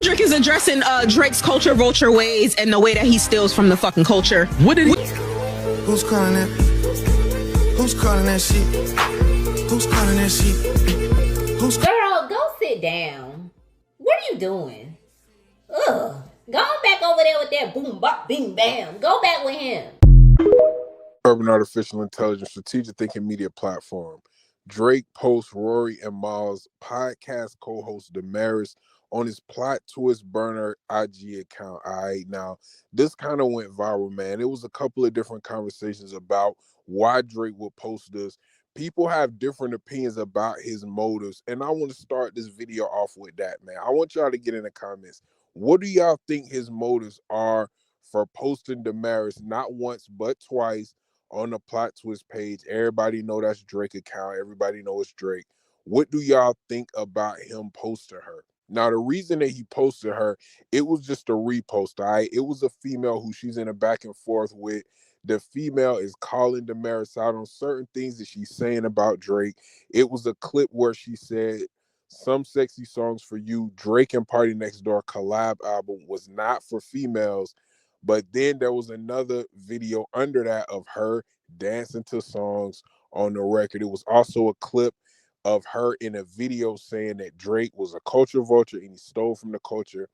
Drake is addressing Drake's culture vulture ways and the way that he steals from the fucking culture. What did he? Who's calling that? Who's calling that shit? Who's calling that shit? Girl, go sit down. What are you doing? Ugh. Go back over there with that boom bop bing bam. Go back with him. Urban Artificial Intelligence Strategic Thinking Media Platform. Drake posts Rory and Miles podcast co-host Damaris on his plot twist burner IG account. All right, now this kind of went viral, man. It was a couple of different conversations about why Drake would post this. People have different opinions about his motives, and I want to start this video off with that, man. I want y'all to get in the comments. What do y'all think his motives are for posting Damaris not once but twice on the plot twist page? Everybody know that's Drake account. Everybody know it's Drake. What do y'all think about him posting her? Now, the reason that he posted her, it was just a repost, all right? It was a female who she's in a back and forth with. The female is calling Damaris out on certain things that she's saying about Drake. It was a clip where she said, "Some sexy songs for you. Drake and Party Next Door collab album was not for females." But then there was another video under that of her dancing to songs on the record. It was also a clip of her in a video saying that Drake was a culture vulture and he stole from the culture.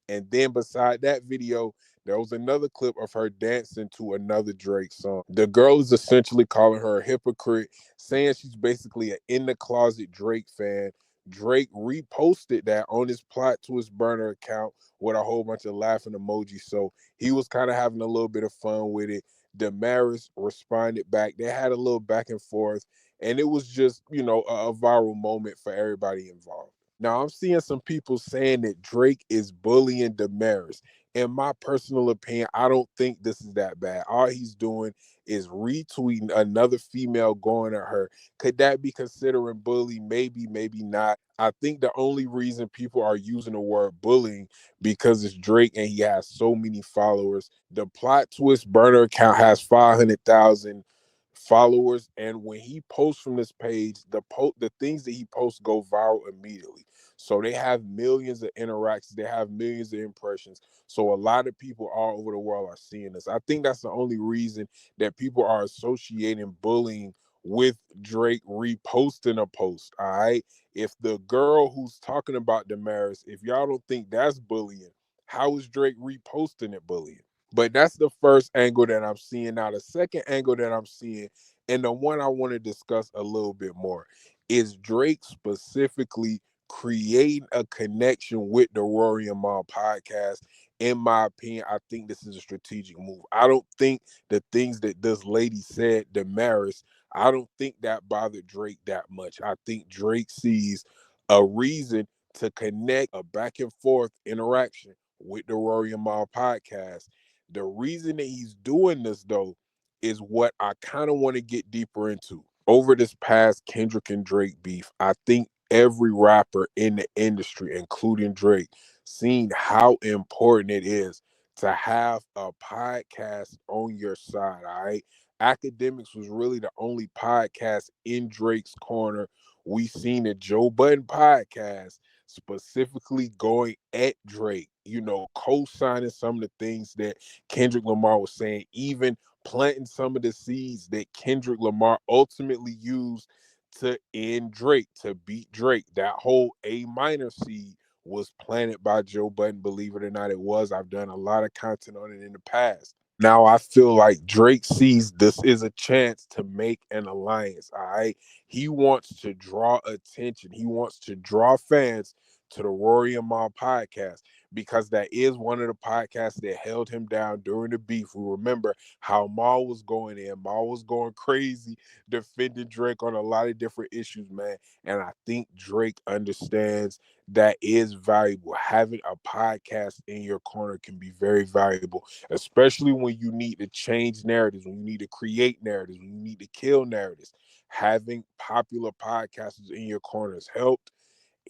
And then beside that video, there was another clip of her dancing to another Drake song. The girl is essentially calling her a hypocrite, saying she's basically an in the closet Drake fan. Drake reposted that on his plot to his burner account with a whole bunch of laughing emojis. So he was kind of having a little bit of fun with it. Damaris responded back. They had a little back and forth, and it was just, a viral moment for everybody involved. Now, I'm seeing some people saying that Drake is bullying Damaris. In my personal opinion, I don't think this is that bad. All he's doing is retweeting another female going at her. Could that be considering bully? Maybe, maybe not. I think the only reason people are using the word bullying because it's Drake and he has so many followers. The plot twist burner account has 500,000 followers, and when he posts from this page, the things that he posts go viral immediately. So they have millions of interactions, they have millions of impressions. So a lot of people all over the world are seeing this. I think that's the only reason that people are associating bullying with Drake reposting a post. All right. If the girl who's talking about Damaris, if y'all don't think that's bullying, how is Drake reposting it bullying? But that's the first angle that I'm seeing. Now, the second angle that I'm seeing, and the one I want to discuss a little bit more, is Drake specifically creating a connection with the Rory and Mal podcast. In my opinion, I think this is a strategic move. I don't think the things that this lady said, Damaris, I don't think that bothered Drake that much. I think Drake sees a reason to connect a back and forth interaction with the Rory and Mal podcast. The reason that he's doing this, though, is what I kind of want to get deeper into. Over this past Kendrick and Drake beef, I think every rapper in the industry, including Drake, seen how important it is to have a podcast on your side, all right? Academics was really the only podcast in Drake's corner. We seen the Joe Budden podcast specifically going at Drake, co-signing some of the things that Kendrick Lamar was saying, even planting some of the seeds that Kendrick Lamar ultimately used to end Drake, to beat Drake. That whole A minor seed was planted by Joe Budden, believe it or not, it was. I've done a lot of content on it in the past. Now I feel like Drake sees this is a chance to make an alliance, all right? He wants to draw attention. He wants to draw fans to the Rory and Mal podcast, because that is one of the podcasts that held him down during the beef. We remember how Mal was going in. Mal was going crazy defending Drake on a lot of different issues, man. And I think Drake understands that is valuable. Having a podcast in your corner can be very valuable, especially when you need to change narratives, when you need to create narratives, when you need to kill narratives. Having popular podcasters in your corner has helped,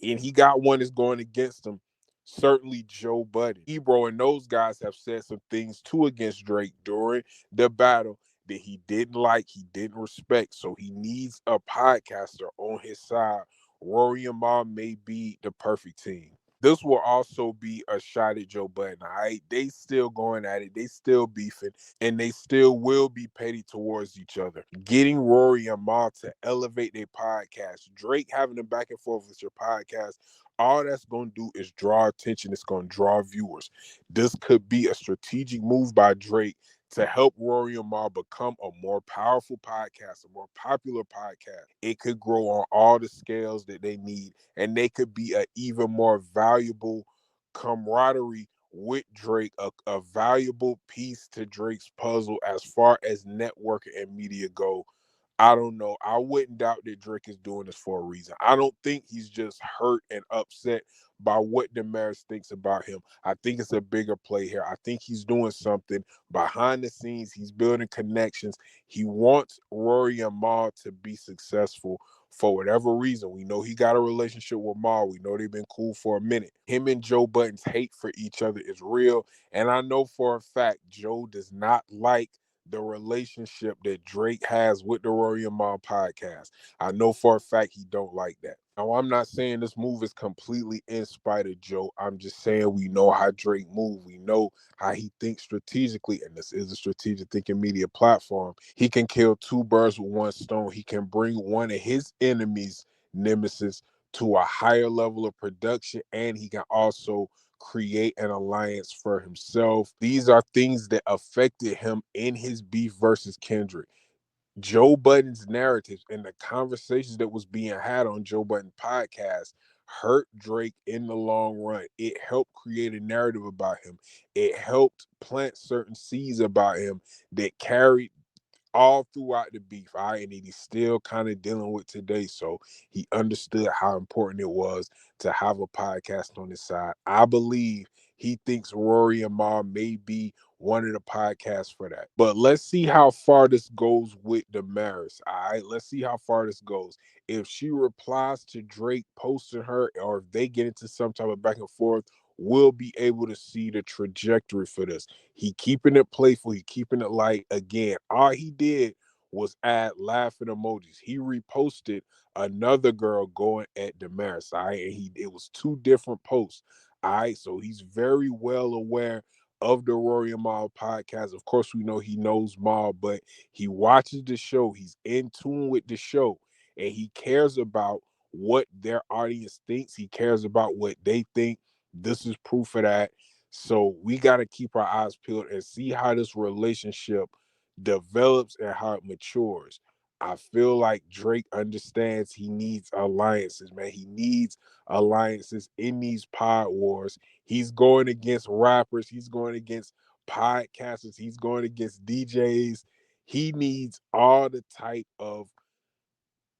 and he got one that's going against him. Certainly Joe Budden, Ebro, and those guys have said some things too against Drake during the battle that he didn't like, he didn't respect. So he needs a podcaster on his side. Rory and Mal may be the perfect team. This will also be a shot at Joe Budden. All right, they still going at it. They still beefing, and they still will be petty towards each other. Getting Rory and Mal to elevate their podcast, Drake having a back and forth with your podcast, all that's going to do is draw attention. It's going to draw viewers. This could be a strategic move by Drake to help Rory and Mal become a more powerful podcast, a more popular podcast. It could grow on all the scales that they need, and they could be an even more valuable camaraderie with Drake, a valuable piece to Drake's puzzle as far as networking and media go. I don't know. I wouldn't doubt that Drake is doing this for a reason. I don't think he's just hurt and upset by what Damaris thinks about him. I think it's a bigger play here. I think he's doing something behind the scenes. He's building connections. He wants Rory and Mal to be successful for whatever reason. We know he got a relationship with Mal. We know they've been cool for a minute. Him and Joe Budden's hate for each other is real. And I know for a fact Joe does not like the relationship that Drake has with the Rory and Mal podcast. I know for a fact he don't like that. Now, I'm not saying this move is completely in spite of Joe. I'm just saying we know how Drake moves. We know how he thinks strategically, and this is a strategic thinking media platform. He can kill two birds with one stone. He can bring one of his enemies, nemesis, to a higher level of production, and he can also create an alliance for himself. These are things that affected him in his beef versus Kendrick. Joe Budden's narratives and the conversations that was being had on Joe Budden podcast hurt Drake in the long run. It helped create a narrative about him. It helped plant certain seeds about him that carried all throughout the beef, all right, and he's still kind of dealing with today. So he understood how important it was to have a podcast on his side. I believe he thinks Rory and Ma may be one of the podcasts for that. But let's see how far this goes with Damaris. All right, let's see how far this goes. If she replies to Drake posting her, or if they get into some type of back and forth, we'll be able to see the trajectory for this. He keeping it playful. He keeping it light. Again, all he did was add laughing emojis. He reposted another girl going at Damaris. All right, and it was two different posts. All right, so he's very well aware of the Rory and Mal podcast. Of course, we know he knows Mal, but he watches the show. He's in tune with the show, and he cares about what their audience thinks. He cares about what they think. This is proof of that. So we got to keep our eyes peeled and see how this relationship develops and how it matures. I feel like Drake understands he needs alliances, man. He needs alliances in these pod wars. He's going against rappers, he's going against podcasters, he's going against DJs. He needs all the type of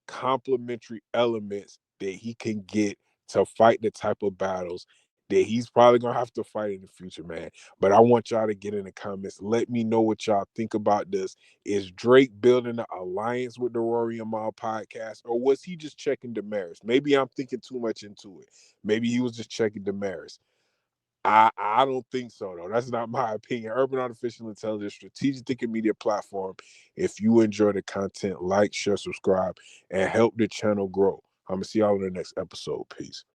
complementary elements that he can get to fight the type of battles that he's probably gonna have to fight in the future, man. But I want y'all to get in the comments. Let me know what y'all think about this. Is Drake building an alliance with the Rory and Mal podcast, or was he just checking Damaris? Maybe I'm thinking too much into it. Maybe he was just checking Damaris. I don't think so, though. That's not my opinion. Urban Artificial Intelligence, strategic thinking media platform. If you enjoy the content, like, share, subscribe, and help the channel grow. I'm going to see y'all in the next episode. Peace.